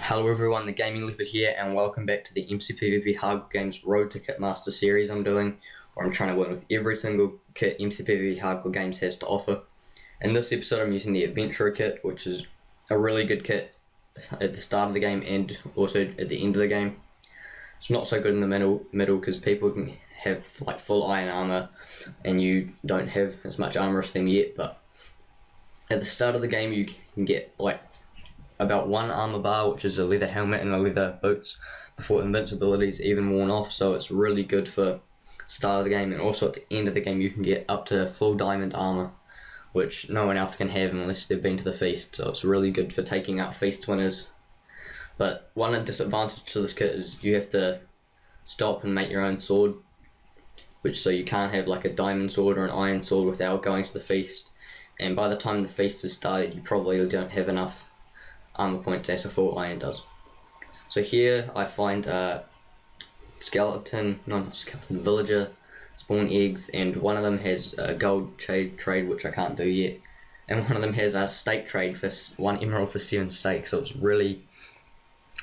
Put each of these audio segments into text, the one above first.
Hello everyone, TheGamingLeopard here, and welcome back to the MCPVP Hardcore Games Road to Kitmaster series I'm doing, where I'm trying to win with every single kit MCPVP Hardcore Games has to offer. In this episode I'm using the Adventurer kit, which is a really good kit at the start of the game and also at the end of the game. It's not so good in the middle because people can have like full iron armor and you don't have as much armor as them yet, but at the start of the game you can get like about one armor bar, which is a leather helmet and a leather boots, before invincibility is even worn off, so it's really good for start of the game. And also at the end of the game you can get up to full diamond armor, which no one else can have unless they've been to the feast, so it's really good for taking out feast winners. But one disadvantage to this kit is you have to stop and make your own sword, so you can't have like a diamond sword or an iron sword without going to the feast, and by the time the feast is started you probably don't have enough armor points as a full iron does. So here I find villager spawn eggs, and one of them has a gold trade which I can't do yet, and one of them has a steak trade for 1 emerald for 7 steaks, so it's really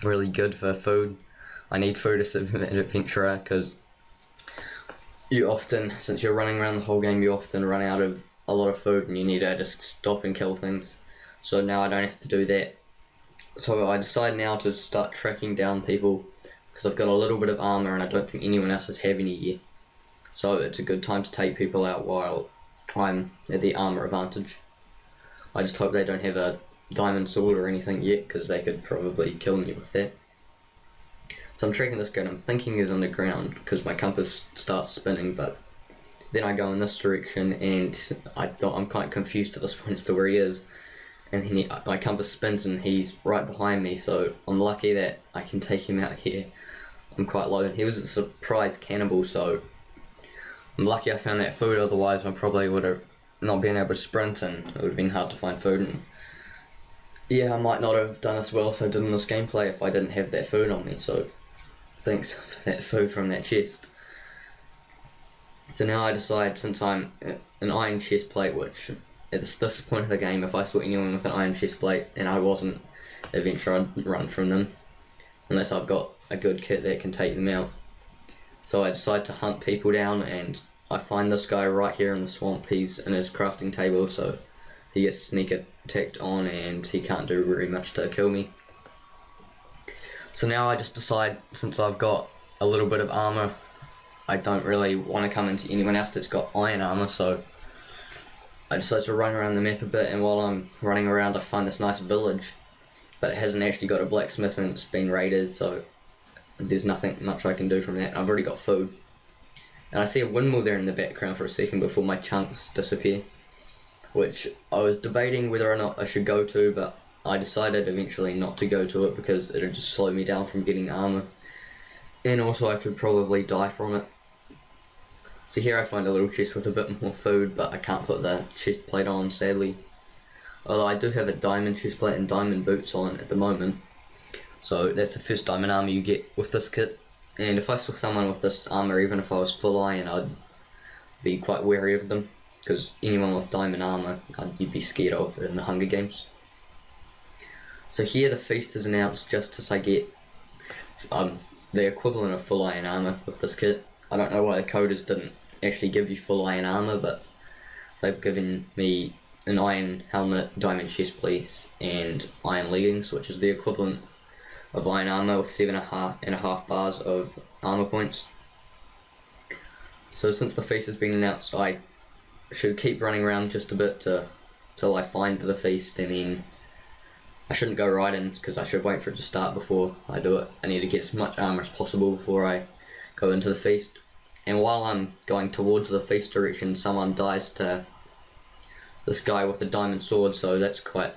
good for food. I need food as an adventurer because you often, since you're running around the whole game, you often run out of a lot of food and you need to just stop and kill things. So now I don't have to do that. So I decide now to start tracking down people because I've got a little bit of armor and I don't think anyone else would have any yet. So it's a good time to take people out while I'm at the armor advantage. I just hope they don't have a diamond sword or anything yet, because they could probably kill me with that. So I'm tracking this guy and I'm thinking he's underground because my compass starts spinning, but then I go in this direction and I'm quite confused at this point as to where he is. And then my compass spins and he's right behind me, so I'm lucky that I can take him out here. I'm quite low, and he was a surprise cannibal, so I'm lucky I found that food, otherwise I probably would have not been able to sprint and it would have been hard to find food. And yeah, I might not have done as well as I did in this gameplay if I didn't have that food on me, so thanks for that food from that chest. So now I decide, since I'm an iron chest plate, which at this point of the game, if I saw anyone with an iron chest plate and I wasn't an adventurer, I'd run from them unless I've got a good kit that can take them out. So I decide to hunt people down, and I find this guy right here in the swamp. He's in his crafting table, so he gets sneak attacked on and he can't do very much to kill me. So now I just decide, since I've got a little bit of armor, I don't really want to come into anyone else that's got iron armor, so I decided to run around the map a bit, and while I'm running around I find this nice village, but it hasn't actually got a blacksmith and it's been raided, so there's nothing much I can do from that. I've already got food. And I see a windmill there in the background for a second before my chunks disappear, which I was debating whether or not I should go to, but I decided eventually not to go to it because it would just slow me down from getting armor, and also I could probably die from it. So here I find a little chest with a bit more food, but I can't put the chest plate on, sadly. Although I do have a diamond chest plate and diamond boots on at the moment. So that's the first diamond armor you get with this kit. And if I saw someone with this armor, even if I was full iron, I'd be quite wary of them, because anyone with diamond armor you'd be scared of in the Hunger Games. So here the feast is announced just as I get the equivalent of full iron armor with this kit. I don't know why the coders didn't actually give you full iron armor, but they've given me an iron helmet, diamond chest piece, and iron leggings, which is the equivalent of iron armor with 7.5 bars of armor points. So since the feast has been announced, I should keep running around just a bit till I find the feast, and then I shouldn't go right in because I should wait for it to start before I do it. I need to get as much armor as possible before I go into the feast. And while I'm going towards the feast direction, someone dies to this guy with a diamond sword, so that's quite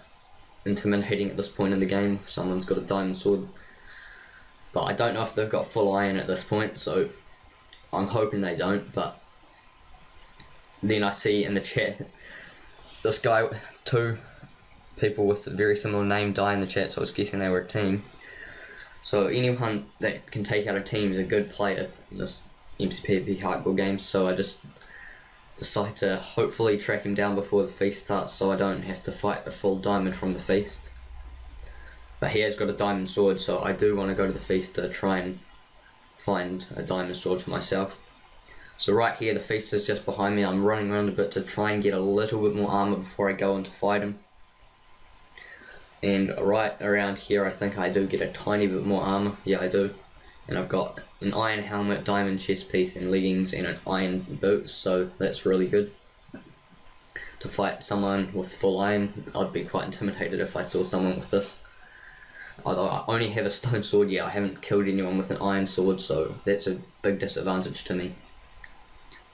intimidating at this point in the game if someone's got a diamond sword. But I don't know if they've got full iron at this point, so I'm hoping they don't. But then I see in the chat this guy, 2 people with a very similar name die in the chat, so I was guessing they were a team. So anyone that can take out a team is a good player in this MCPVP hardcore game, so I just decide to hopefully track him down before the feast starts so I don't have to fight the full diamond from the feast. But he has got a diamond sword, so I do want to go to the feast to try and find a diamond sword for myself. So right here, the feast is just behind me. I'm running around a bit to try and get a little bit more armor before I go in to fight him. And right around here, I think I do get a tiny bit more armor. Yeah, I do. And I've got an iron helmet, diamond chest piece, and leggings, and an iron boot, so that's really good. To fight someone with full iron, I'd be quite intimidated if I saw someone with this. Although I only have a stone sword, yeah, I haven't killed anyone with an iron sword, so that's a big disadvantage to me.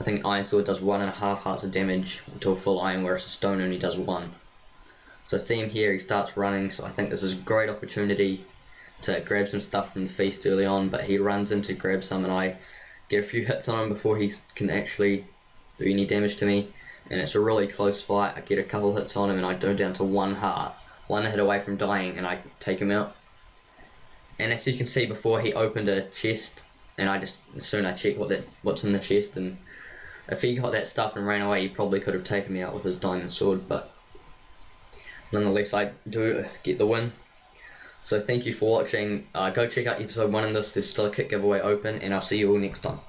I think iron sword does 1.5 hearts of damage to a full iron, whereas a stone only does 1. So I see him here, he starts running, so I think this is a great opportunity to grab some stuff from the feast early on, but he runs in to grab some and I get a few hits on him before he can actually do any damage to me. And it's a really close fight. I get a couple hits on him and I go down to 1 heart. 1 hit away from dying and I take him out. And as you can see before, he opened a chest and I checked what's in the chest, and if he got that stuff and ran away, he probably could have taken me out with his diamond sword, but nonetheless I do get the win. So thank you for watching. Go check out episode 1 in this. There's still a kit giveaway open, and I'll see you all next time.